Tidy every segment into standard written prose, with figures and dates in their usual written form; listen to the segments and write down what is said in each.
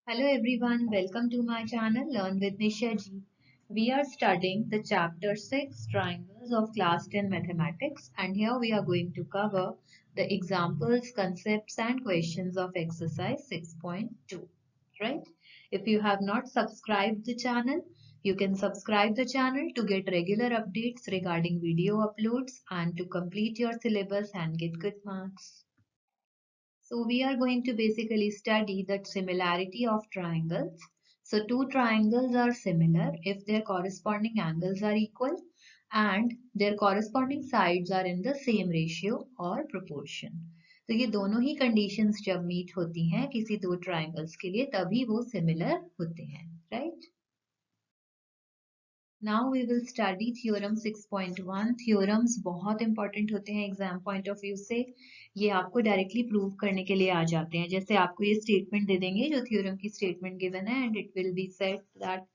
Hello everyone, welcome to my channel Learn with Nisha Ji. We are studying the chapter 6 Triangles of Class 10 Mathematics, and here we are going to cover the examples, concepts and questions of exercise 6.2. Right? If you have not subscribed the channel, you can subscribe the channel to get regular updates regarding video uploads and to complete your syllabus and get good marks. So we are going to basically study the similarity of triangles. So two triangles are similar if their corresponding angles are equal and their corresponding sides are in the same ratio or proportion. तो ये दोनों ही conditions जब meet होती हैं किसी दो triangles के लिए तभी वो similar होते हैं, right? Now we will study theorem 6.1. Theorems बहुत इंपॉर्टेंट होते हैं एग्जाम पॉइंट ऑफ व्यू से. ये आपको डायरेक्टली प्रूव करने के लिए आ जाते हैं. जैसे आपको ये स्टेटमेंट दे देंगे जो थ्योरम की स्टेटमेंट गिवन है and it will be said that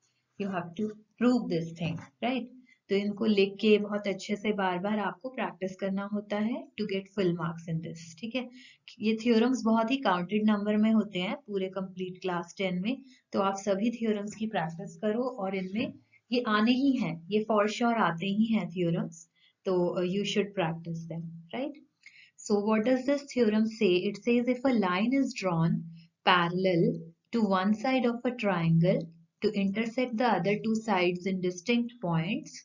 you have to prove this thing, right? तो इनको लिख के बहुत अच्छे से बार बार आपको प्रैक्टिस करना होता है to get full marks in this. ठीक है, ये थ्योरम्स बहुत ही काउंटेड नंबर में होते हैं पूरे कंप्लीट क्लास 10 में. तो आप सभी थ्योरम्स की प्रैक्टिस करो और इनमें ये आने ही हैं, ये फॉर श्योर आते ही हैं थ्योरम्स. तो you should practice them, right? So what does this theorem say? It says if a line is drawn parallel to one side of a triangle to intersect the other two sides in distinct points,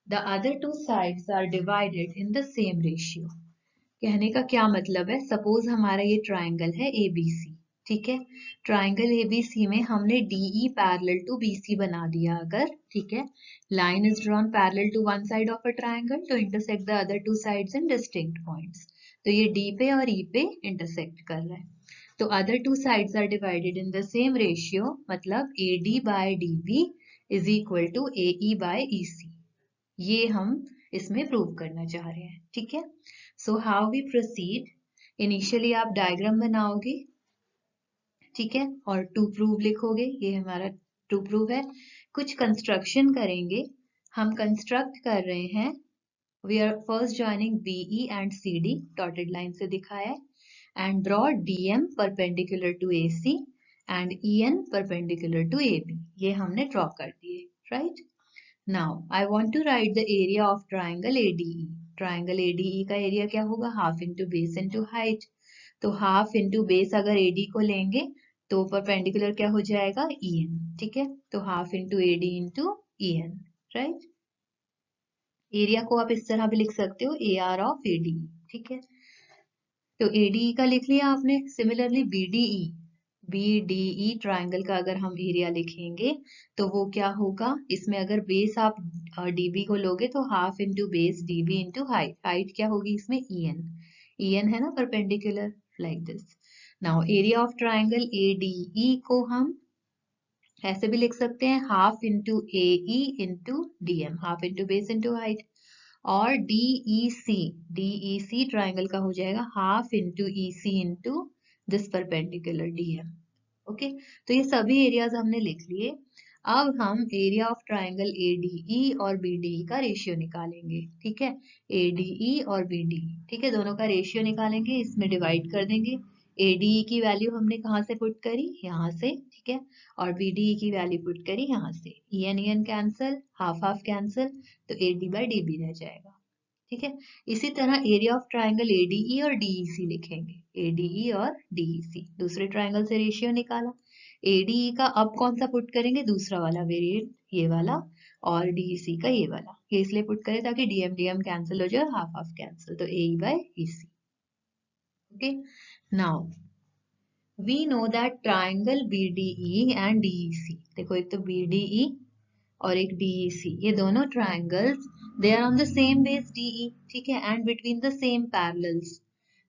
the other two sides are divided in the same ratio. कहने का क्या मतलब है? Suppose हमारा ये triangle है ABC, ठीक है. ट्राइंगल ABC में हमने DE पैरेलल टू BC बना दिया अगर, ठीक है. Line is drawn parallel to one side of a triangle to intersect the other two sides in distinct points. तो ये D पे और E पे इंटरसेक्ट कर रहा है. तो other two sides are divided in the same ratio, मतलब AD by DB is equal to AE by EC. ये हम इसमें प्रूव करना चाह रहे हैं, ठीक है. So how we proceed? Initially आप डायग्राम बनाओगे, ठीक है, और टू प्रूव लिखोगे. ये हमारा टू प्रूव है. कुछ कंस्ट्रक्शन करेंगे. हम कंस्ट्रक्ट कर रहे हैं. We are first joining BE and CD, dotted line से दिखाया है. And draw DM perpendicular to AC and EN perpendicular to AB. ये हमने ड्रॉ कर दिए, right? Now I want to write the area of triangle ADE. Triangle ADE का area क्या होगा? Half into base into height. तो half into base अगर AD को लेंगे तो परपेंडिकुलर क्या हो जाएगा? EN. ठीक है, तो half into AD into EN, right? Area को आप इस तरह भी लिख सकते हो AR ऑफ ADE. ठीक है, तो ADE का लिख लिया आपने. सिमिलरली BDE ट्राइंगल का अगर हम एरिया लिखेंगे तो वो क्या होगा? इसमें अगर बेस आप DB को लोगे तो half into base DB into height. Height क्या होगी इसमें? EN है ना, perpendicular, like this. Now area of triangle ADE को हम ऐसे भी लिख सकते हैं, half into AE into DM, half into base into height. और DEC ट्राइंगल का हो जाएगा half into EC into this perpendicular DM. Okay, तो ये सभी एरियाज हमने लिख लिए. अब हम एरिया ऑफ ट्राइंगल ADE और BDE का रेशियो निकालेंगे. ठीक है, ADE और BDE, ठीक है, दोनों का रेशियो निकालेंगे. इसमें डिवाइड कर देंगे. ADE की वैल्यू हमने कहाँ से पुट करी? यहाँ से, ठीक है. और BDE की वैल्यू पुट करी यहाँ से. EN cancel, half half cancel, तो AD बाई DB रह जाएगा. ठीक है, इसी तरह एरिया ऑफ ट्राइंगल ADE और DEC लिखेंगे. ADE और DEC, दूसरे ट्राइंगल से रेशियो निकाला. ADE का अब कौन सा पुट करेंगे? दूसरा वाला वेरिएंट, ये वाला, और DEC का ये वाला. ये इसलिए पुट करें ताकि DM कैंसिल हो जाए, हाफ हाफ कैंसिल, तो AE by EC. Okay, now we know that triangle BDE and DEC, देखो एक तो BDE और एक DEC, ये दोनों triangles they are on the same base DE, ठीक है, and between the same parallels.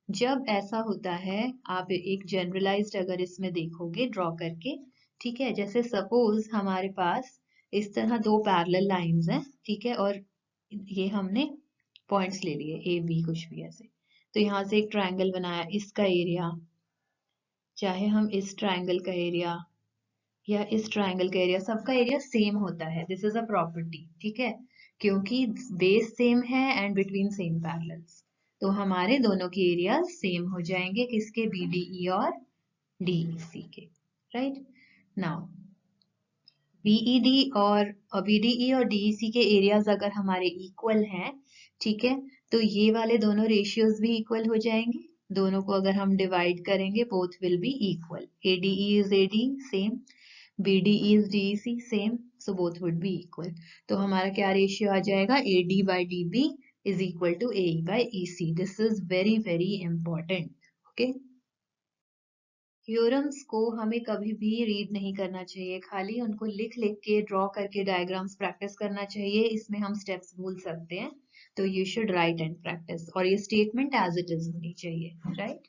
जब ऐसा होता है, आप एक जनरलाइज्ड अगर इसमें देखोगे ड्रॉ करके, ठीक है, जैसे सपोज हमारे पास इस तरह दो पैरेलल लाइंस हैं, ठीक है, और ये हमने पॉइंट्स ले लिए AB, कुछ भी ऐसे. तो यहाँ से एक ट्राइंगल बनाया, इसका एरिया, चाहे हम इस ट्राइंगल का एरिया या इस ट्राइंगल का एरिया, सबका एरिया सेम होता है. दिस इज अ प्रॉपर्टी, ठीक है, क्योंकि बेस सेम है एंड बिटवीन सेम पैरेलल्स, तो हमारे दोनों के एरिया सेम हो जाएंगे. किसके? BDE और DEC के, राइट। नाउ BDE और DEC के एरियाज अगर हमारे इक्वल हैं, ठीक है, तो ये वाले दोनों रेशियोज भी इक्वल हो जाएंगे। दोनों को अगर हम डिवाइड करेंगे, both will be equal. ADE is AD, same. BDE is DEC, same. So both would be equal. तो हमारा क्या रेशियो आ जाएगा? AD by DB is equal to AE by EC. This is very very important. Okay. Theorems को हमें कभी भी read नहीं करना चाहिए, खाली उनको लिख लिख के ड्रॉ करके डायग्राम्स प्रैक्टिस करना चाहिए। इसमें हम स्टेप्स भूल सकते हैं, तो you should write and practice. और ये स्टेटमेंट एज इट इज होनी चाहिए, right.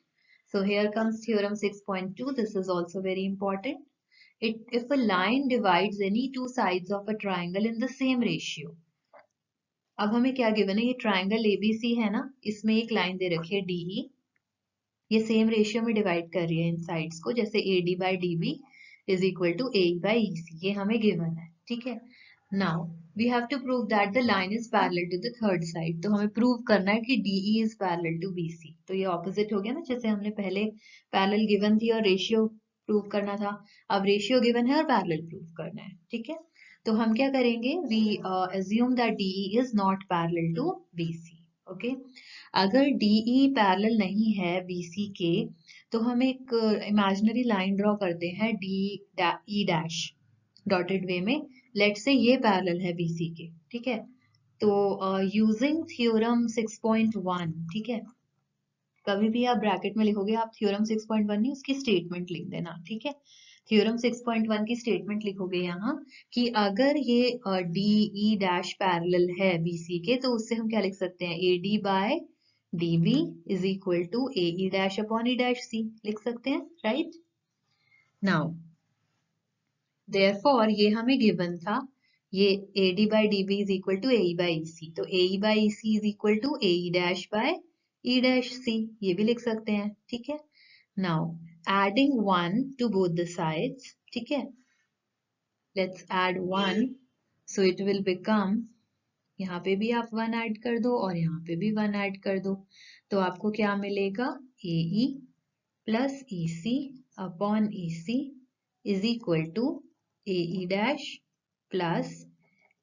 So here comes theorem 6.2. This is also very important. If a line divides any two sides of a triangle in the same ratio. अब हमें क्या given है? ये triangle ABC है ना, इसमें एक लाइन दे रखी है DE, ये सेम रेशियो में डिवाइड कर रही है इन साइड्स को, जैसे AD by DB is equal to AE by EC, ये हमें गिवन है, ठीक है। Now we have to prove that the line is parallel to the third side. तो हमें प्रूव करना है कि DE is parallel to BC। तो ये ऑपोजिट हो गया ना, जैसे हमने पहले पैरेलल गिवन थी और रेशियो प्रूव करना था, अब रेशियो गिवन है और पैरेलल प्रूव करना है, ठीक है। तो हम क्या करेंगे? We assume that DE is not parallel to BC. Okay, अगर DE पैरेलल नहीं है BC के, तो हम एक इमेजिनरी लाइन ड्रॉ करते हैं DE डैश डॉटेड वे में। लेट्स से ये पैरेलल है BC के, ठीक है। तो यूजिंग थ्योरम 6.1, ठीक है, कभी भी आप ब्रैकेट में लिखोगे, आप थ्योरम 6.1 नहीं, उसकी स्टेटमेंट लिख देना, ठीक है। थ्योरम 6.1 की स्टेटमेंट लिखोगे यहाँ कि अगर ये DE डैश पैरेलल है BC के, तो उससे हम क्या लिख सकते हैं? AD by DB is equal to AE dash upon E dash C लिख सकते हैं, राइट। नाउ therefore ये हमें गिवन था, ये AD by DB is equal to AE by EC, तो AE by EC is equal to AE dash by E dash C, ये भी लिख सकते हैं, ठीक है। Now adding 1 to both the sides, ठीक है, let's add 1, so it will become, यहाँ पे भी आप 1 ऐड कर दो और यहाँ पे भी 1 ऐड कर दो, तो आपको क्या मिलेगा? AE plus EC upon EC is equal to AE dash plus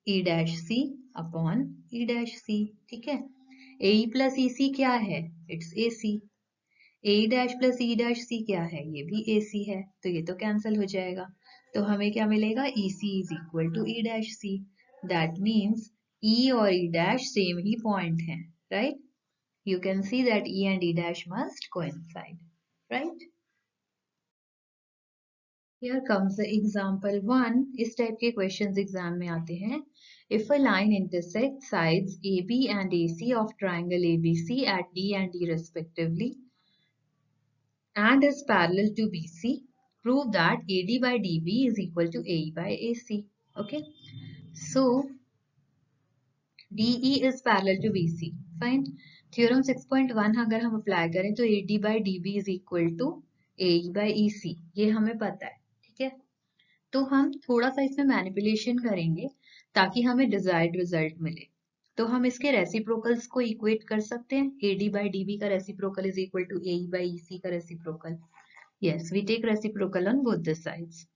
E dash C upon E dash C, ठीक है। AE प्लस EC क्या है? It's AC। AE dash plus E dash C क्या है? ये भी AC है, तो ये तो कैंसिल हो जाएगा। तो हमें क्या मिलेगा? EC is equal to E dash C। That means E और E डैश सेम ही पॉइंट है, right. You can see that E and E dash must coincide, right? Here comes the example 1. इस टाइप के questions exam में आते हैं. If a line intersects sides AB and AC of triangle ABC at D and D respectively and is parallel to BC, prove that AD by DB is equal to AE by AC. Okay. So DE is parallel to BC. Fine. Theorem 6.1 अगर हम apply करें तो AD by DB is equal to AE by EC, ये हमें पता है, ठीक है। तो हम थोड़ा सा इसमें मैनिपुलेशन करेंगे ताकि हमें डिजायर्ड रिजल्ट मिले। तो हम इसके रेसिप्रोकल्स को इक्वेट कर सकते हैं। AD by DB का reciprocal is equal to AE by EC का reciprocal. Yes, we take reciprocal on both the sides.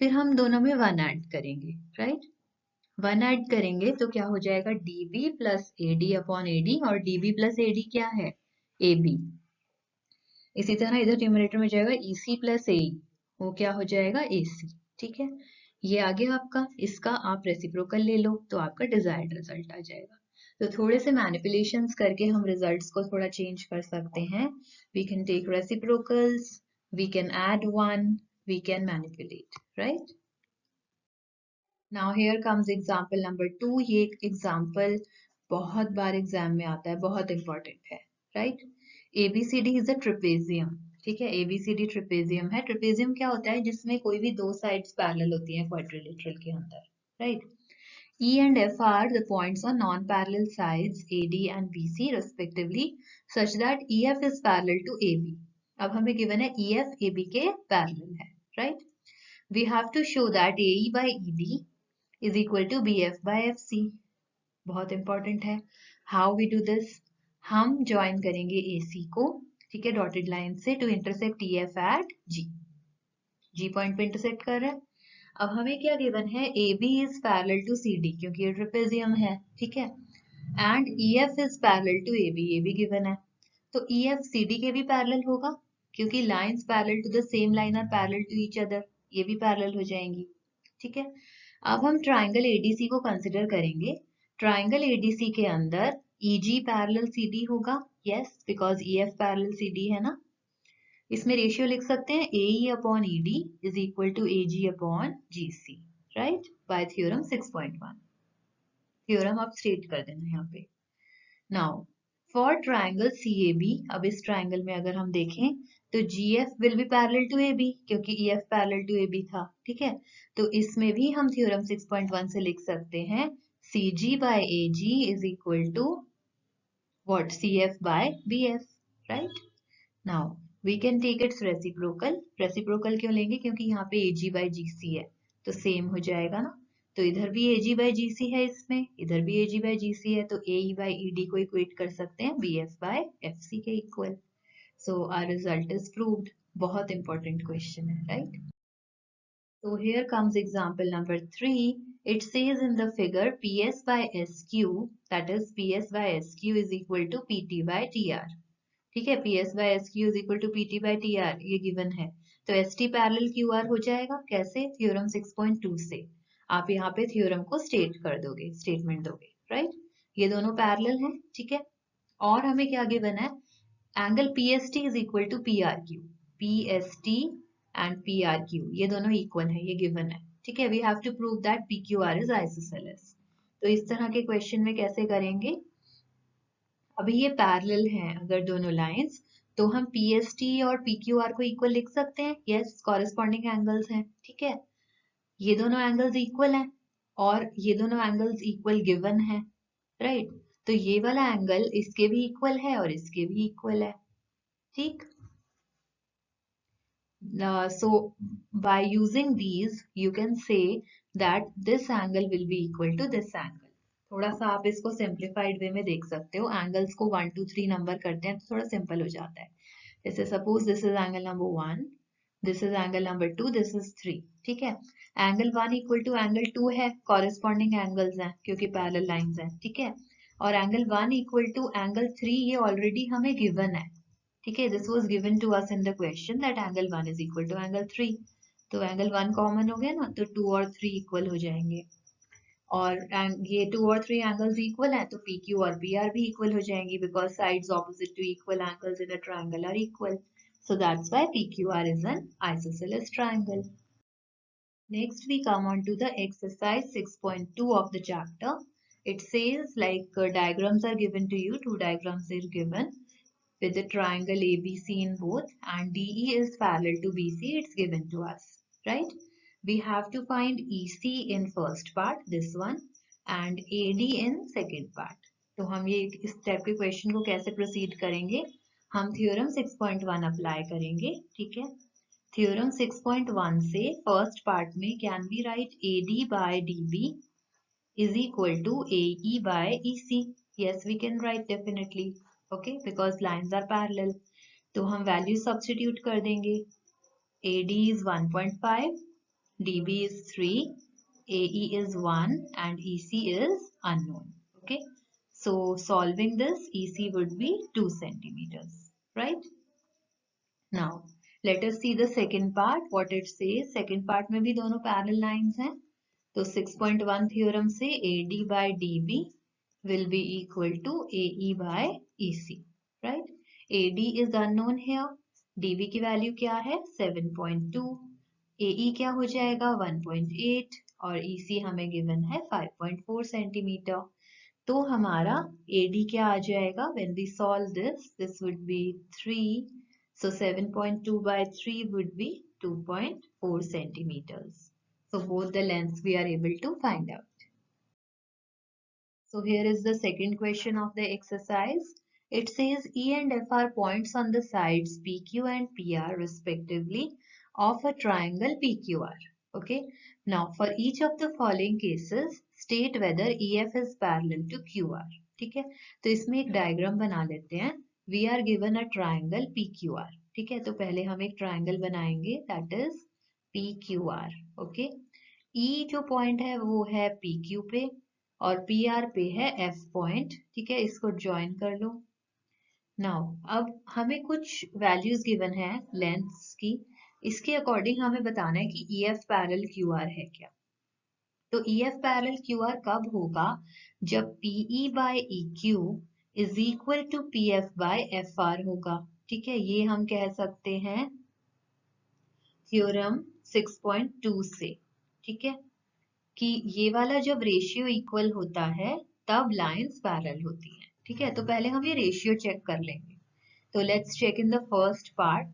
फिर हम दोनों में 1 ऐड करेंगे, राइट। 1 ऐड करेंगे तो क्या हो जाएगा? DB plus AD upon AD, और DB प्लस AD क्या है? AB। इसी तरह इधर न्यूमरेटर में जाएगा EC प्लस AE, वो क्या हो जाएगा? AC, ठीक है। ये आ गया आपका, इसका आप रेसिप्रोकल ले लो तो आपका डिजायर्ड रिजल्ट आ जाएगा। तो थोड़े से मैनिपुलेशंस करके हम रिजल्ट्स को थोड़ा चेंज कर सकते हैं। We can take reciprocals, we can add 1, we can manipulate, right. Now here comes example number 2। ये एग्जांपल बहुत बार एग्जाम में आता है, बहुत इंपॉर्टेंट है, right. ABCD is a trapezium, ठीक है। ABCD ट्रेपेजियम है। ट्रेपेजियम क्या होता है? जिसमें कोई भी दो साइड्स पैरेलल होती हैं क्वाड्रिलेटरल के अंदर, right. E and F are the points on non-parallel sides AD and BC respectively such that EF is parallel to AB. अब हमें गिवन है EF AB के पैरेलल है, right. We have to show that AE by ED is equal to BF by FC. बहुत important है। How we do this? हम join करेंगे AC को, ठीक है, डॉटेड लाइन से to intersect EF at G। G point पे intersect कर रहा है। अब हमें क्या गिवन है, A B is parallel to C D, क्योंकि ये ट्रेपेजियम है, ठीक है। And E F is parallel to A B given है। तो ई एफ सी डी के भी पैरेलल होगा, क्योंकि lines parallel to the same line are parallel to each other, ये भी पैरेलल हो जाएंगी, ठीक है। अब हम ट्राइंगल एडीसी को कंसिडर करेंगे। ट्राइंगल एडीसी के अंदर ईजी पैरेलल सीडी होगा, yes, because EF parallel CD है ना। इसमें रेशियो लिख सकते हैं AE upon ED is equal to AG upon GC, right, by theorem 6.1। Theorem आप स्टेट कर देना यहाँ पे। नाउ फॉर ट्राइंगल CAB, अब इस ट्राइंगल में अगर हम देखें तो GF will be parallel to AB, क्योंकि EF पैरेलल टू AB था, ठीक है। तो इसमें भी हम थ्योरम 6.1 से लिख सकते हैं CG by AG is equal to what, CF by BF, right. Now we can take its reciprocal. Reciprocal क्यों लेंगे, क्योंकि यहाँ पे AG बाय GC है, तो सेम हो जाएगा ना। तो इधर भी AG बाय GC है, इसमें इधर भी AG बाय GC है, तो AE बाय ED को इक्वेट कर सकते हैं BF बाय FC के equal. So our result is proved. बहुत इंपॉर्टेंट क्वेश्चन है, right. So here comes example number 3. It says in the figure PS by SQ, that is PS by SQ is equal to PT by TR. ठीक है, PS by SQ is equal to PT by TR, ये given है। तो ST parallel QR हो जाएगा, कैसे, theorem 6.2 से। आप यहाँ पे थ्योरम को स्टेट कर दोगे, स्टेटमेंट दोगे, राइट। ये दोनों पैरेलल हैं, ठीक है। और हमें क्या गिवन है, angle PST is equal to PRQ, PST and PRQ ये दोनों इक्वल है, ये गिवन है, ठीक है। We have to prove that PQR is isosceles. तो इस तरह के क्वेश्चन में कैसे करेंगे, अभी ये पैरेलल हैं अगर दोनों लाइंस, तो हम PST और PQR को इक्वल लिख सकते हैं, यस, कॉरेस्पॉन्डिंग एंगल्स हैं, ठीक है। ये दोनों एंगल्स इक्वल हैं और ये दोनों एंगल्स इक्वल गिवन है, राइट। तो ये वाला एंगल इसके भी इक्वल है और इसके भी इक्वल है, ठीक। So by using these you can say that this angle will be equal to this angle. थोड़ा सा आप इसको सिंप्लीफाइड वे में देख सकते हो, एंगल्स को 1 2 3 नंबर करते हैं तो थोड़ा सिंपल हो जाता है। जैसे suppose this is angle number 1, this is angle number 2, this is 3, ठीक है। एंगल 1 इक्वल टू एंगल 2 है, कॉरेस्पॉन्डिंग एंगल्स हैं क्योंकि पैरेलल लाइंस हैं, ठीक है। और एंगल 1 इक्वल टू एंगल 3 ये ऑलरेडी हमें गिवन है, ठीक है। This was given to us in the question that angle 1 is equal to angle 3। तो एंगल 1 कॉमन हो गया ना, तो 2 और 3 इक्वल हो जाएंगे। और ये 2 और 3 एंगल्स इक्वल हैं, तो PQ और PR भी इक्वल हो जाएंगी, because sides opposite to equal angles in a triangle are equal. So that's why PQR is an isosceles triangle. Next we come on to the exercise 6.2 of the chapter. It says like diagrams are given to you, two diagrams are given with the triangle ABC in both and DE is parallel to BC, it's given to us, right? We have to find EC in first part, this one, and AD in second part. तो हम ये इस type के question को कैसे proceed करेंगे, हम theorem 6.1 apply करेंगे, ठीक है। थ्योरम 6.1 से फर्स्ट पार्ट में can we write AD by DB is equal to AE by EC. Yes, we can write definitely. Okay, because lines are parallel. तो हम वैल्यू सब्स्टिट्यूट कर देंगे। AD is 1.5, DB is 3, AE is 1 and EC is unknown. Okay, so solving this, EC would be 2 centimeters, right? Now let us see the second part, what it says. Second part में भी दोनों parallel lines हैं, तो 6.1 theorem से AD by DB will be equal to AE by EC, right? AD is unknown here, DB की value क्या है 7.2, AE क्या हो जाएगा 1.8 और EC हमें गिवन है 5.4 सेंटीमीटर। तो हमारा AD क्या आ जाएगा, when we solve this would be 3, so 7.2 by 3 would be 2.4 centimeters. So both the lengths we are able to find out. So here is the second question of the exercise. It says E and F are points on the sides PQ and PR respectively of a triangle PQR. Okay. Now for each of the following cases, state whether EF is parallel to QR. ठीक है, तो इसमें एक diagram बना लेते हैं। We are given a triangle PQR. ठीक है, तो पहले हम एक ट्राइंगल बनाएंगे, that is PQR, okay. E जो पॉइंट है वो है PQ पे और PR पे है F पॉइंट, ठीक है, इसको ज्वाइन कर लो। नाउ अब हमें कुछ वैल्यूज गिवन है लेंथ्स की, इसके अकॉर्डिंग हमें बताना है कि EF पैरेलल QR है क्या। तो EF पैरेलल QR कब होगा, जब PE by EQ is equal to PF by FR होगा, ठीक है। ये हम कह सकते हैं थ्योरम 6.2 से, ठीक है, कि ये वाला जब रेशियो इक्वल होता है तब लाइंस पैरेलल होती हैं, ठीक है। तो पहले हम ये रेशियो चेक कर लेंगे। तो let's check in the first part.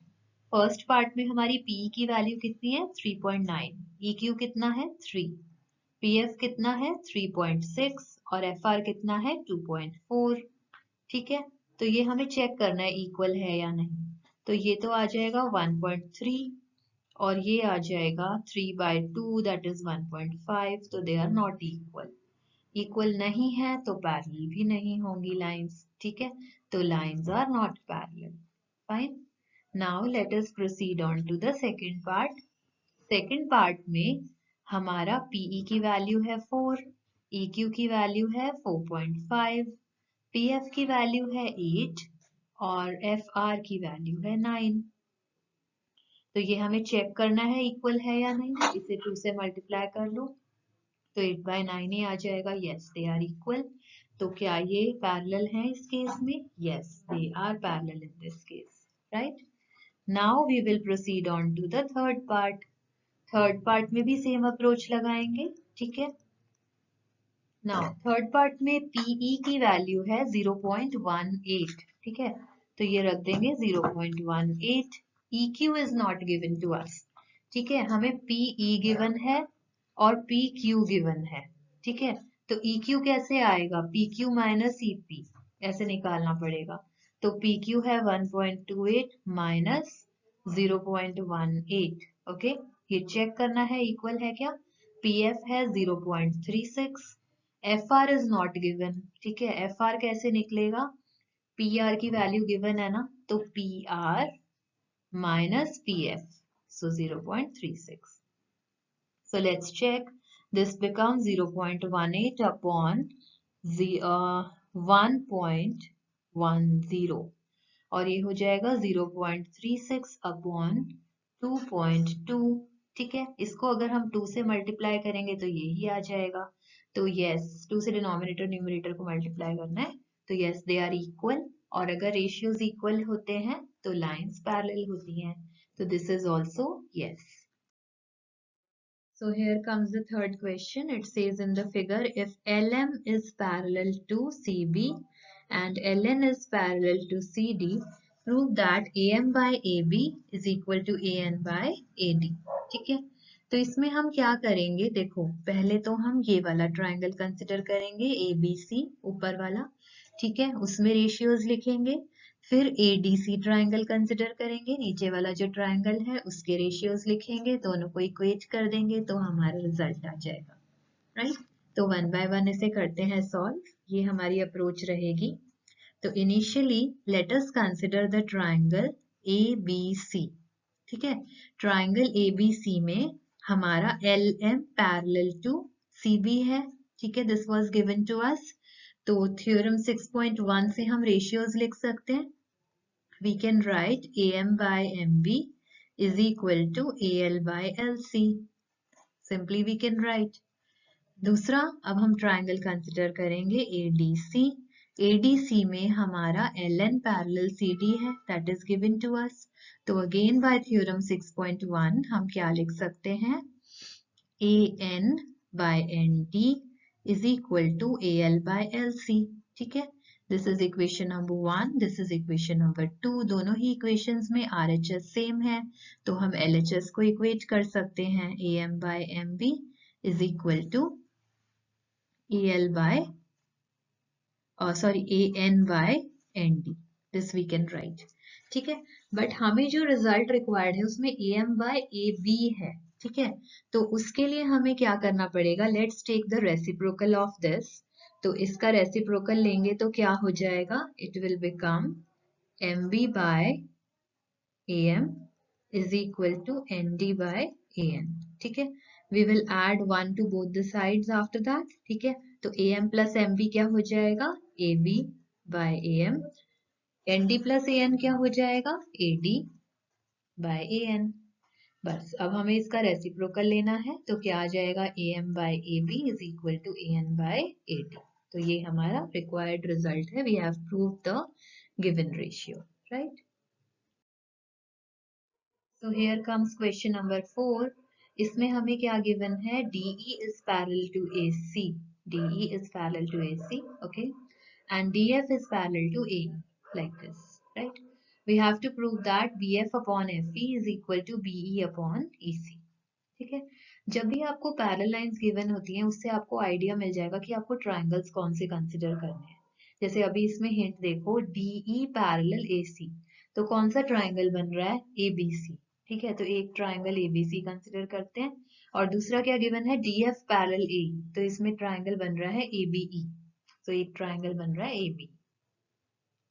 First part में हमारी PE की वैल्यू कितनी है 3.9, EQ कितना है 3, PF कितना है 3.6 और FR कितना है 2.4, ठीक है। तो ये हमें चेक करना है इक्वल है या नहीं। तो ये तो आ जाएगा 1.3 और ये आ जाएगा 3/2 दैट इज 1.5, तो they are not equal. Equal नहीं है तो पैरेलल भी नहीं होंगी लाइंस, ठीक है। तो lines are not parallel, fine. Now let us proceed on to the second part. Second part में हमारा PE की वैल्यू है 4, EQ की वैल्यू है 4.5, PF की वैल्यू है 8 और FR की वैल्यू है 9। तो ये हमें चेक करना है इक्वल है या नहीं। इसे 2 से मल्टीप्लाई कर लो तो 8/9 ही आ जाएगा। Yes they are equal. तो क्या ये पैरेलल है इस केस में? Yes they are parallel in this case, right. Now we will proceed on to the third part. Third part में भी सेम अप्रोच लगाएंगे, ठीक है। नाउ थर्ड पार्ट में PE की वैल्यू है 0.18, ठीक है। तो ये रख देंगे 0.18। EQ is not given to us, ठीक है। हमें PE गिवन है और PQ गिवन है, ठीक है। तो EQ कैसे आएगा, PQ माइनस EP ऐसे निकालना पड़ेगा। तो PQ है 1.28 माइनस 0.18, ओके। ये चेक करना है इक्वल है क्या। PF है 0.36, FR इज नॉट गिवन, ठीक है। FR कैसे निकलेगा, PR की वैल्यू गिवन है ना, तो PR minus PF, so 0.36. So let's check. This becomes 0.18 upon 1.10 और ये हो जाएगा 0.36 अपॉन 2.2, ठीक है। इसको अगर हम 2 से मल्टीप्लाई करेंगे तो यही आ जाएगा। तो यस 2 से डिनोमिनेटर न्यूमरेटर को मल्टीप्लाई करना है, तो यस दे आर इक्वल। और अगर रेशियोज इक्वल होते हैं तो लाइंस पैरेलल होती हैं, तो this is also yes. So here comes the third question. It says in the figure, if LM is parallel to CB and LN is parallel to CD, prove that AM by AB is equal to AN by AD. ठीक है, तो इसमें हम क्या करेंगे, देखो पहले तो हम ये वाला ट्रायंगल कंसिडर करेंगे ABC ऊपर वाला, ठीक है, उसमें रेशियोज लिखेंगे। फिर ADC ट्रायंगल कंसिडर करेंगे, नीचे वाला जो ट्रायंगल है उसके रेशियोज लिखेंगे, दोनों को इक्वेट कर देंगे तो हमारा रिजल्ट आ जाएगा, राइट। तो 1 बाय 1 इसे करते हैं सॉल्व, ये हमारी अप्रोच रहेगी। तो initially let us consider the triangle ABC, ठीक है। ट्रायंगल ABC में हमारा LM पैरेलल टू CB है, ठीक है, this was given to us. तो थ्योरम 6.1 से हम रेशियोज लिख सकते हैं। We can write AM by MB is equal to AL by LC. Simply we can write. दूसरा, अब हम ट्रायंगल कंसिडर करेंगे ADC। ADC में हमारा LN पैरेलल CD है, that is given to us. तो अगेन बाय थ्योरम 6.1 हम क्या लिख सकते हैं, AN by ND is equal to AL by LC, ठीक है। This is equation number 1, this is equation number 2, दोनों ही इक्वेशंस में RHS सेम है, तो हम LHS को इक्वेट कर सकते हैं। AM by MB is equal to AL by AN by ND, this we can write, ठीक है। बट हमें जो रिजल्ट रिक्वायर्ड है उसमें AM by AB है, ठीक है। तो उसके लिए हमें क्या करना पड़ेगा, let's take the reciprocal of this. तो इसका रेसिप्रोकल लेंगे तो क्या हो जाएगा, it will become MB by AM is equal to ND by AN. ठीक है, we will add 1 to both the sides after that. ठीक है, तो AM plus MB क्या हो जाएगा? AB by AM. ND plus AN क्या हो जाएगा? AD by AN. बस अब हमें इसका रेसिप्रोकल लेना है, तो क्या आ जाएगा? AM by AB is equal to AN by AD. तो ये हमारा रिक्वायर्ड रिजल्ट है. We have proved the given ratio, right? So here comes question number 4. इसमें हमें क्या given है? DE is parallel to AC. DE is parallel to AC, okay? And DF is parallel to AE, like this, right? We have to prove that BF upon FE is equal to BE upon EC. ठीक है, जब भी आपको parallel lines given होती हैं उससे आपको idea मिल जाएगा कि आपको ट्रायंगल्स कौन से कंसिडर करने हैं. जैसे अभी इसमें हिंट देखो, DE पैरेलल AC, तो कौन सा ट्रायंगल बन रहा है? ABC. ठीक है, तो एक ट्रायंगल ABC कंसिडर करते हैं. और दूसरा क्या गिवन है? DF पैरेलल AE, तो इसमें ट्रायंगल बन रहा है ABE. तो एक ट्रायंगल बन रहा है AB.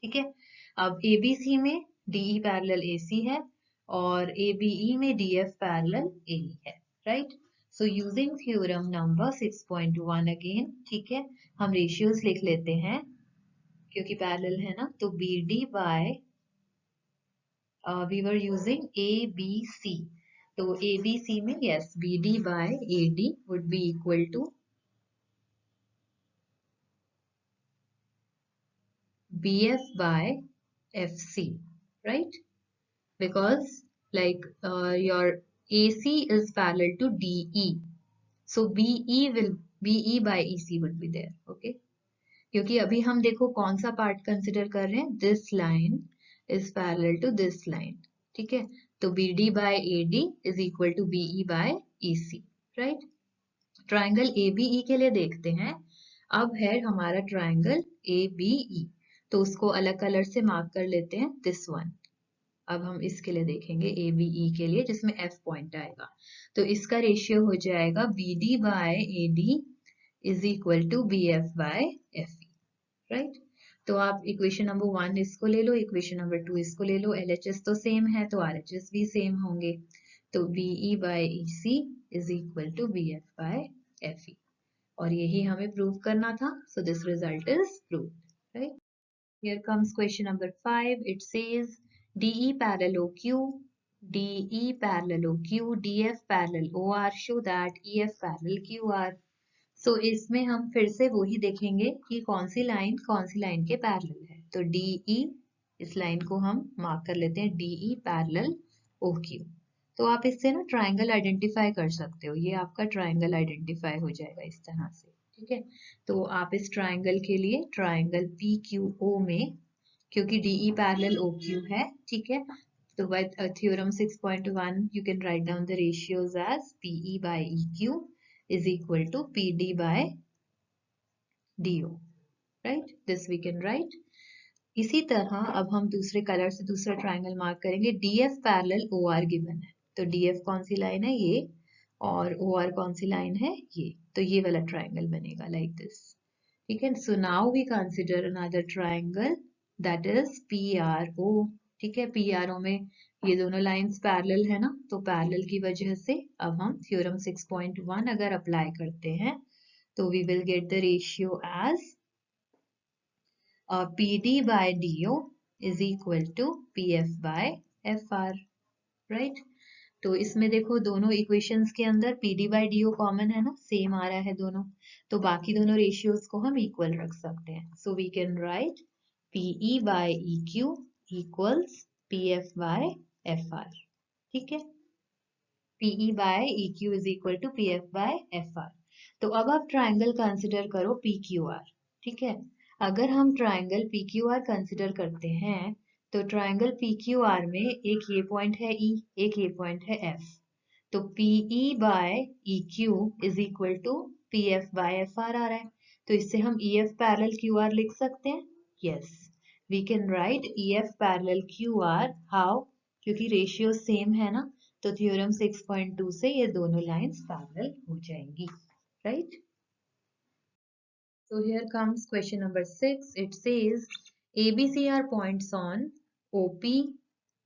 ठीक है, अब ABC में DE पैरेलल AC है और ABE में DF पैरेलल AE है, right? So using theorem number 6.1 again, ठीक है, हम रेशियोज लिख लेते हैं क्योंकि पैरेलल है ना. तो BD by we were using ABC, तो ABC में yes BD by AD would be equal to BF by FC, right? Because like your AC is parallel to DE, so BE by EC would be there, okay? क्योंकि अभी हम देखो कौन सा part consider कर रहे हैं? This line is parallel to this line, ठीक है, तो BD by AD is equal to BE by EC, right? Triangle ABE के लिए देखते हैं. अब है हमारा ट्राइंगल ABE, तो उसको अलग कलर से मार्क कर लेते हैं, दिस वन. अब हम इसके लिए देखेंगे ABE के लिए, जिसमें F पॉइंट आएगा, तो इसका रेशियो हो जाएगा BD by AD is equal to BF by FE, right? तो आप इक्वेशन नंबर 1 इसको ले लो, इक्वेशन नंबर 2 इसको ले लो. LHS तो सेम है तो RHS भी सेम होंगे, तो BE by EC is equal to BF by FE, और यही हमें प्रूव करना था. So this result is proved, right? Here comes question number 5. It says DE parallel OQ, DE parallel OQ, DF parallel OR. Show that EF parallel QR. So इसमें हम फिर से वही देखेंगे कि कौन सी लाइन के पैरेलल है. तो DE, इस लाइन को हम मार्क कर लेते हैं DE पैरेलल OQ. तो आप इससे ना ट्राइंगल आइडेंटिफाई कर सकते हो. ये आपका ट्राइंगल आइडेंटिफाई हो जाएगा इस तरह से, ठीक है. तो आप इस ट्राइंगल के लिए ट्राइंगल PQO में, क्योंकि DE पैरेलल OQ है, ठीक है, तो by theorem 6.1 you can write down the ratios as PE by EQ is equal to PD by DO, right? This we can write. इसी तरह अब हम दूसरे कलर से दूसरा ट्राइंगल मार्क करेंगे. DF पैरेलल OR गिवन है, तो DF कौन सी लाइन है? ये. और OR कौन सी लाइन है? ये. तो ये वाला ट्राइंगल बनेगा लाइक दिस, ठीक है. So now we consider another triangle that is PRO, ठीक है. PRO में ये दोनों लाइंस पैरेलल है ना, तो पैरेलल की वजह से अब हम थ्योरम 6.1 अगर अप्लाई करते हैं तो we will get the ratio as PD by DO is equal to PF by FR, right? तो इसमें देखो दोनों इक्वेशंस के अंदर PD by DO कॉमन है ना, सेम आ रहा है दोनों, तो बाकी दोनों रेशियोज को हम इक्वल रख सकते हैं. So we can write PE by EQ equals PF by FR, ठीक है. PE by EQ is equal to PF by FR. तो अब आप ट्राइंगल कंसिडर करो PQR, ठीक है. अगर हम ट्राइंगल PQR कंसिडर करते हैं तो ट्राइंगल PQR में एक ये पॉइंट है E, एक ये पॉइंट है F, तो PE by EQ is equal to PF by FR आ रहा है, तो इससे हम EF पैरेलल QR लिख सकते हैं. Yes, we can write EF parallel QR. How? क्योंकि रेशियो सेम है ना, तो थ्योरम 6.2 से ये दोनों लाइंस पैरेलल हो जाएंगी, right? So here comes question number 6. It says ABC are points on OP,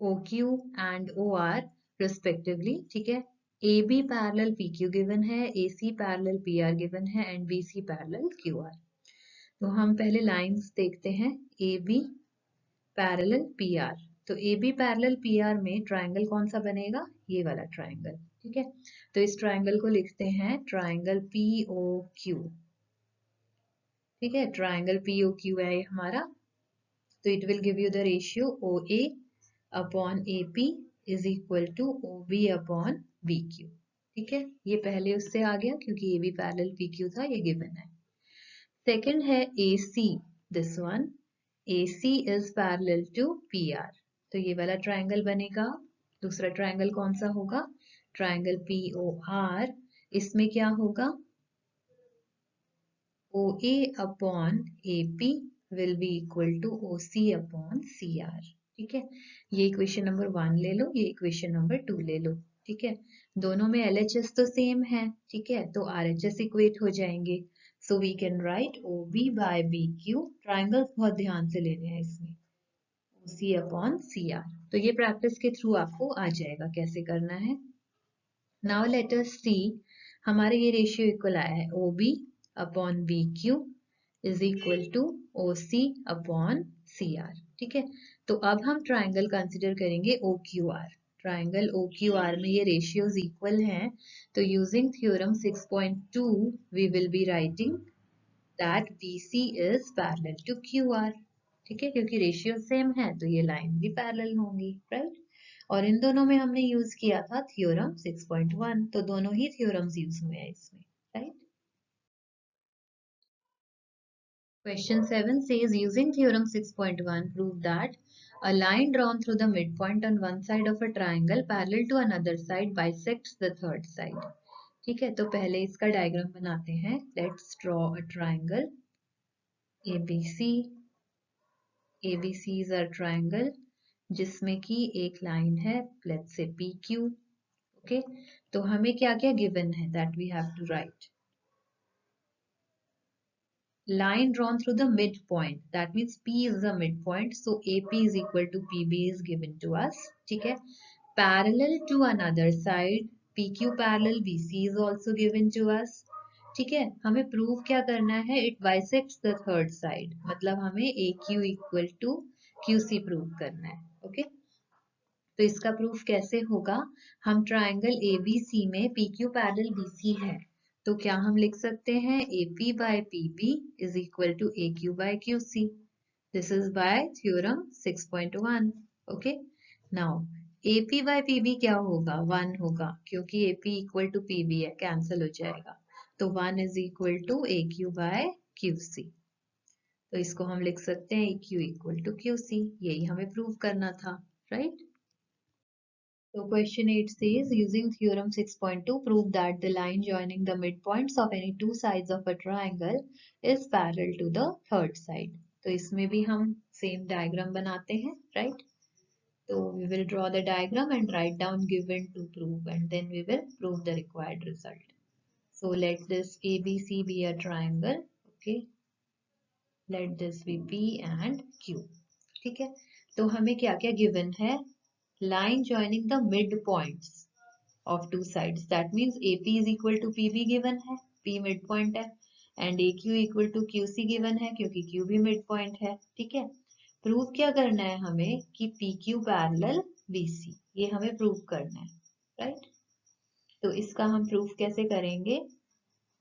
OQ and OR respectively, ठीक है। AB पैरेलल PQ गिवन है, AC पैरेलल PR गिवन है एंड BC पैरेलल QR। तो हम पहले lines देखते हैं, AB पैरेलल PR। तो AB पैरेलल PR में ट्राइंगल कौन सा बनेगा, ये वाला ट्राइंगल, ठीक है। तो इस ट्राइंगल को लिखते हैं ट्राइंगल POQ, ठीक है। ट्राइंगल POQ है ये हमारा। तो it will give you the ratio OA upon AP is equal to OB upon BQ, ठीक है। ये पहले उससे आ गया क्योंकि AB पैरेलल PQ था, ये गिवन है। सेकंड है AC, this one AC is parallel to PR। तो ये वाला ट्राइंगल बनेगा। दूसरा ट्राइंगल कौन सा होगा, ट्राइंगल POR। इसमें क्या होगा, OA upon AP will be equal to OC upon CR, ठीक है। ये इक्वेशन नंबर 1 ले लो, ये इक्वेशन नंबर 2 ले लो, ठीक है। दोनों में LHS तो सेम है, ठीक है, तो RHS इक्वेट हो जाएंगे। So we can write OB by BQ। Triangles बहुत ध्यान से लेने हैं इसमें, OC अपॉन CR। तो ये प्रैक्टिस के थ्रू आपको आ जाएगा कैसे करना है। नाउ लेट अस सी, हमारे ये रेशियो इक्वल आया है, OB upon BQ is equal to OC upon CR, ठीक है। तो अब हम ट्राइंगल कंसिडर करेंगे OQR। ट्राइंगल OQR में ये रेशियोज इक्वल हैं, तो using theorem 6.2 we will be writing that BC is parallel to QR, ठीक है। क्योंकि रेशियो सेम है तो ये लाइन भी पैरेलल होंगी, राइट। और इन दोनों में हमने यूज किया था थ्योरम 6.1, तो दोनों ही थ्योरम्स यूज हुए हैं इसमें, right. Question 7 says using theorem 6.1 prove that a line drawn through the midpoint on one side of a triangle parallel to another side bisects the third side, ठीक है। तो पहले इसका डायग्राम बनाते हैं। Let's draw a triangle ABC। ABC is a triangle जिसमें कि एक लाइन है, let's say PQ, ओके। तो हमें क्या क्या गिवन है, that we have to write. line drawn through the midpoint, that means P is the midpoint, so AP is equal to PB is given to us, ठीक है। Parallel to another side, PQ parallel BC is also given to us, ठीक है। हमें prove क्या करना है, it bisects the third side, मतलब हमें AQ equal to QC prove करना है, ओके। तो इसका प्रूफ कैसे होगा, हम ट्राइंगल ABC में PQ पैरेलल BC है, तो क्या हम लिख सकते हैं AP by PB is equal to AQ by QC। This is by theorem 6.1, okay. Now AP by PB क्या होगा, 1 होगा, क्योंकि AP इक्वल टू PB है, कैंसिल हो जाएगा। तो 1 is equal to AQ by QC। तो इसको हम लिख सकते हैं AQ इक्वल टू QC। यही हमें प्रूव करना था, right. So question 8 says using theorem 6.2 prove that the line joining the midpoints of any two sides of a triangle is parallel to the third side. तो इसमें भी हम same diagram बनाते हैं, right? So we will draw the diagram and write down given to prove, and then we will prove the required result. So let this ABC be a triangle, okay? Let this be P and Q, ठीक है। तो हमें क्या क्या given है, line joining the midpoints of two sides, that means AP is equal to PB given है, P midpoint है, and AQ equal to QC given है क्योंकि Q भी midpoint है, ठीक है। प्रूव क्या करना है हमें कि PQ पैरेलल BC, ये हमें प्रूव करना है, राइट। तो इसका हम प्रूफ कैसे करेंगे,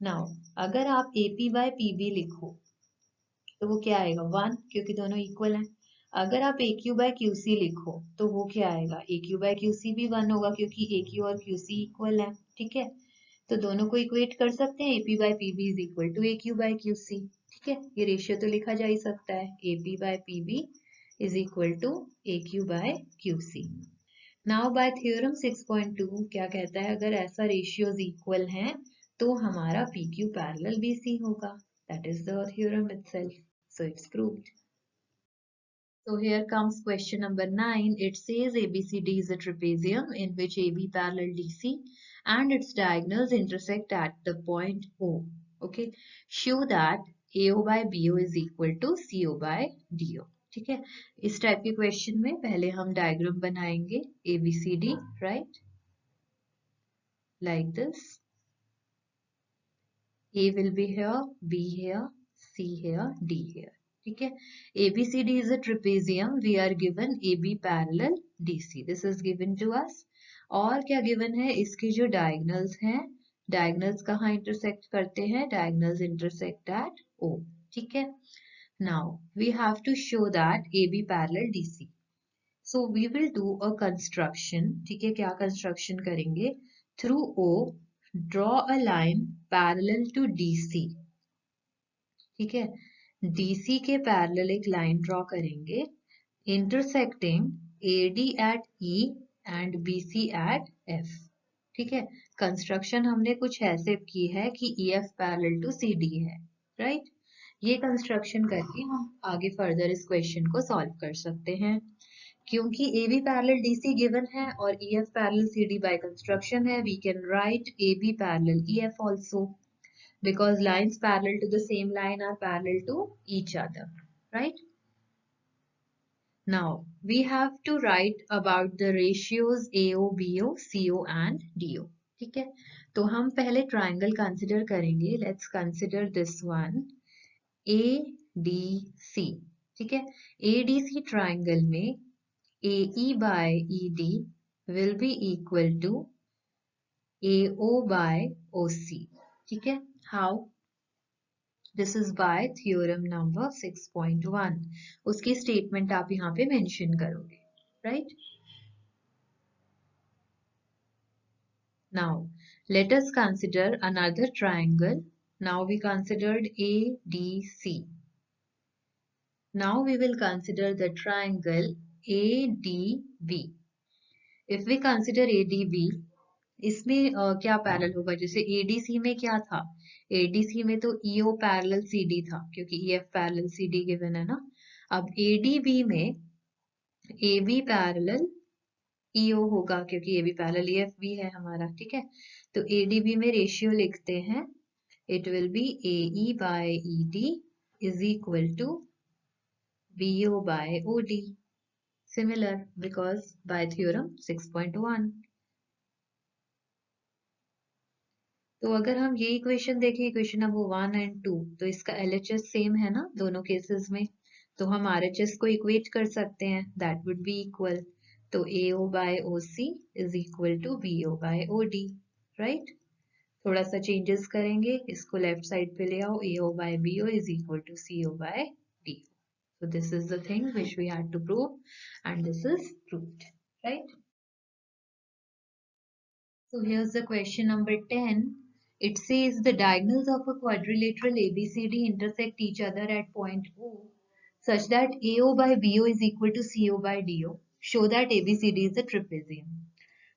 नाउ अगर आप AP बाय PB लिखो तो वो क्या आएगा, 1, क्योंकि दोनों इक्वल हैं। अगर आप AQ बाय QC लिखो तो वो क्या आएगा, AQ बाय QC भी 1 होगा क्योंकि AQ और QC इक्वल है, ठीक है। तो दोनों को इक्वेट कर सकते हैं, AP by PB is equal to AQ by QC, ठीक है। ये रेशियो तो लिखा जा ही सकता है, AP by PB is equal to AQ by QC। Now by theorem 6.2 क्या कहता है, अगर ऐसा रेशियोज इक्वल हैं तो हमारा PQ पैरेलल BC होगा, that is the theorem itself, so it's proved. So here comes question number 9. It says ABCD is a trapezium in which AB parallel DC and its diagonals intersect at the point O. Okay. Show that AO by BO is equal to CO by DO. ठीक है। इस type के question में पहले हम diagram बनाएंगे ABCD, right. like this. A will be here, B here, C here, D here. ठीक है, ABCD is a trapezium. We are given AB parallel DC. This is given to us. और क्या given है, इसके जो diagonals हैं, diagonals कहाँ intersect करते हैं, diagonals intersect at O. ठीक है, now we have to show that AB parallel DC. So we will do a construction. ठीक है, क्या construction करेंगे, through O draw a line parallel to DC. ठीक है, DC के पैरेलल एक लाइन ड्रॉ करेंगे intersecting AD at E and BC at F. ठीक है, कंस्ट्रक्शन हमने कुछ ऐसे की है कि EF पैरेलल टू CD है, राइट? ये कंस्ट्रक्शन करके हम आगे फर्दर इस क्वेश्चन को सॉल्व कर सकते हैं. क्योंकि AB पैरेलल DC गिवन है और EF parallel CD by construction है, we can write AB parallel EF also, because lines parallel to the same line are parallel to each other, right? Now we have to write about the ratios AO, BO, CO and DO. ठीक है, तो हम पहले triangle consider करेंगे. Let's consider this one ADC. ठीक है, ADC triangle में AE by ED will be equal to AO by OC. ठीक है, how? This is by theorem number 6.1. उसकी स्टेटमेंट आप यहाँ पे मेंशन करोगे, right? Now let us consider another triangle. Now we considered ADC. Now we will consider the triangle ADB. If we consider ADB, इसमें क्या parallel होगा, जैसे ADC में क्या था, ADC में तो EO पैरेलल CD था क्योंकि EF पैरेलल CD गिवन है ना. अब ADB में AB पैरेलल EO होगा क्योंकि AB पैरेलल EF भी है हमारा. ठीक है, तो ADB में रेशियो लिखते हैं, it will B AE by ED is equal to BO by OD. Similar because by theorem 6.1. तो अगर हम ये इक्वेशन देखें, इक्वेशन नंबर 1 एंड 2, तो इसका LHS सेम है ना दोनों केसेस में, तो हम RHS को इक्वेट कर सकते हैं, दैट वुड बी इक्वल. तो AO by OC is equal to BO by OD, right? थोड़ा सा चेंजेस करेंगे, इसको लेफ्ट साइड पे ले आओ, AO by BO is equal to CO by D. So this is the thing which we had to prove and this is proved, right? So here's the question number 10. It says the diagonals of a quadrilateral ABCD intersect each other at point O such that AO by BO is equal to CO by DO. Show that ABCD is a trapezium.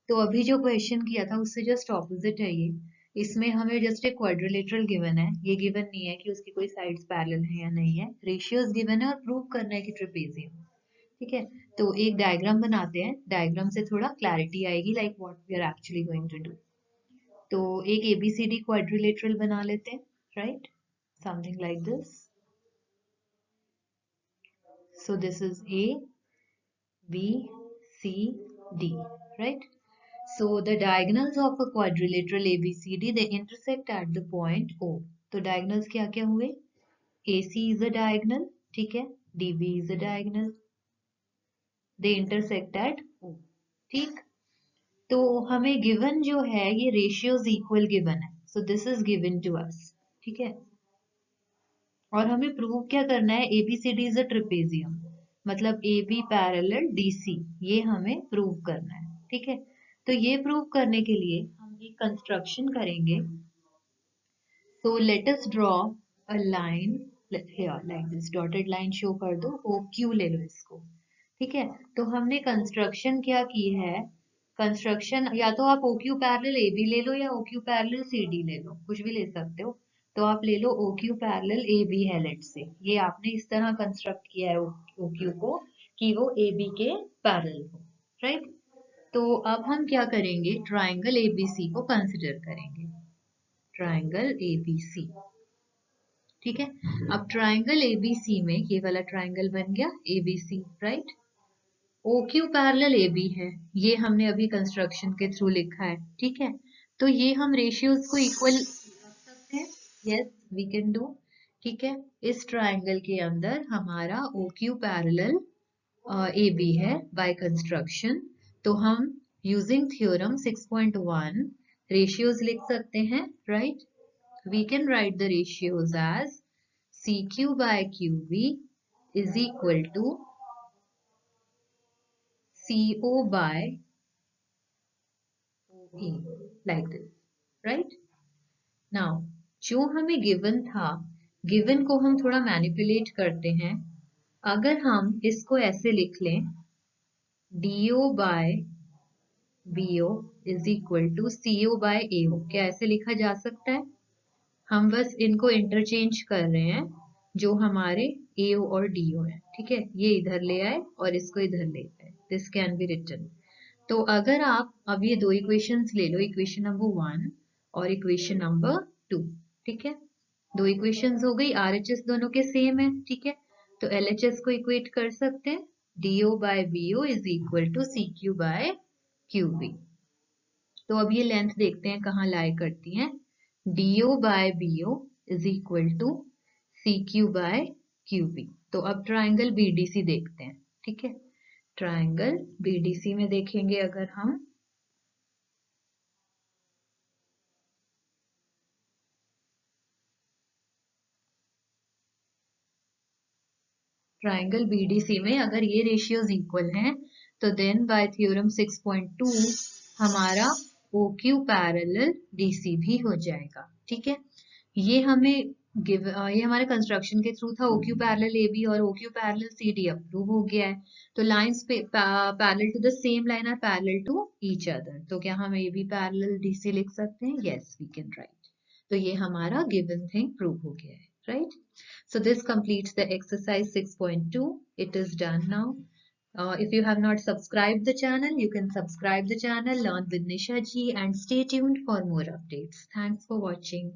तो अभी जो question किया था उससे just opposite है ये. इसमें हमें जस्ट एक क्वाड्रिलेटरल गिवन है, ये गिवन नहीं है कि उसकी कोई साइड्स पैरेलल है या नहीं है. रेशियोज गिवन है और प्रूव करना है कि ट्रेपेजियम. ठीक है, तो एक डायग्राम बनाते हैं, डायग्राम से थोड़ा क्लैरिटी आएगी like what we are actually going to do. तो एक ABCD क्वाड्रिलेटरल बना लेते हैं, राइट? Something like this. So this is A, B, C, D, right? So the diagonals of a quadrilateral ABCD, they intersect at the point O. तो diagonals क्या क्या हुए? AC is a diagonal, ठीक है? DB is a diagonal. They intersect at O, ठीक? तो हमें given जो है ये रेशियोज इक्वल गिवन है, so this is given to us. ठीक है, और हमें प्रूव क्या करना है, ABCD इज अ ट्रेपेजियम, मतलब AB पैरेलल DC, ये हमें प्रूव करना है. ठीक है, तो ये प्रूव करने के लिए हम एक कंस्ट्रक्शन करेंगे. So let us draw a line here like this, dotted line show कर दो, OQ ले लो इसको. ठीक है, तो हमने कंस्ट्रक्शन क्या की है, कंस्ट्रक्शन या तो आप OQ पैरेलल AB ले लो या OQ पैरेलल CD ले लो, कुछ भी ले सकते हो. तो आप ले लो OQ पैरेलल AB है, लेट से ये आपने इस तरह कंस्ट्रक्ट किया है OQ को कि वो AB के पैरेलल हो, राइट? तो अब हम क्या करेंगे, ट्राइंगल ABC को कंसिडर करेंगे, ट्राइंगल ABC. ठीक है, अब ट्राइंगल ABC में ये वाला ट्राइंगल बन गया ABC, right? OQ parallel AB है, ये हमने अभी कंस्ट्रक्शन के थ्रू लिखा है. ठीक है, तो ये हम रेशियोज को इक्वल रख सकते हैं, यस वी कैन डू। ठीक है, इस ट्राइंगल के अंदर हमारा O Q parallel A B है बाय कंस्ट्रक्शन, तो हम यूजिंग थ्योरम 6.1 रेशियोज लिख सकते हैं, right. We can write the ratios as CQ by QV is equal to CO by OE, like this, right? Now, जो हमें गिवन था, given को हम थोड़ा मैनिपुलेट करते हैं। अगर हम इसको ऐसे लिख लें, DO by BO is equal to CO by AO, क्या ऐसे लिखा जा सकता है? हम बस इनको इंटरचेंज कर रहे हैं, जो हमारे AO और DO है, ठीक है, ये इधर ले आए और इसको इधर ले आए, दिस कैन बी रिटन। तो अगर आप अब ये दो इक्वेशंस ले लो, इक्वेशन नंबर 1 और इक्वेशन नंबर 2, ठीक है, दो इक्वेशंस हो गई, RHS दोनों के सेम है, ठीक है, तो LHS को इक्वेट कर सकते हैं, DO by BO is equal to CQ by QB। तो अब ये लेंथ देखते हैं कहाँ लाई करती हैं, DO by BO is equal to CQ by QB। तो अब ट्राइंगल BDC देखते हैं, ठीक है, ट्राइंगल BDC में देखेंगे अगर हम, ट्राइंगल BDC में अगर ये रेशियोज इक्वल हैं, तो देन बाय थ्योरम 6.2 हमारा OQ पैरेलल DC भी हो जाएगा, ठीक है। ये हमें ये हमारे कंस्ट्रक्शन के थ्रू था, OQ पैरेलल AB और OQ पैरेलल CD अप्रूव हो गया है, तो lines parallel to the same line are parallel to each other, तो क्या हम AB पैरेलल DC लिख सकते हैं? Yes we can write. तो ये हमारा गिवन थिंग प्रूव हो गया है, right. So this completes the exercise 6.2. It is done now. If you have not subscribed the channel, you can subscribe the channel, Learn with Nisha ji, and stay tuned for more updates. Thanks for watching.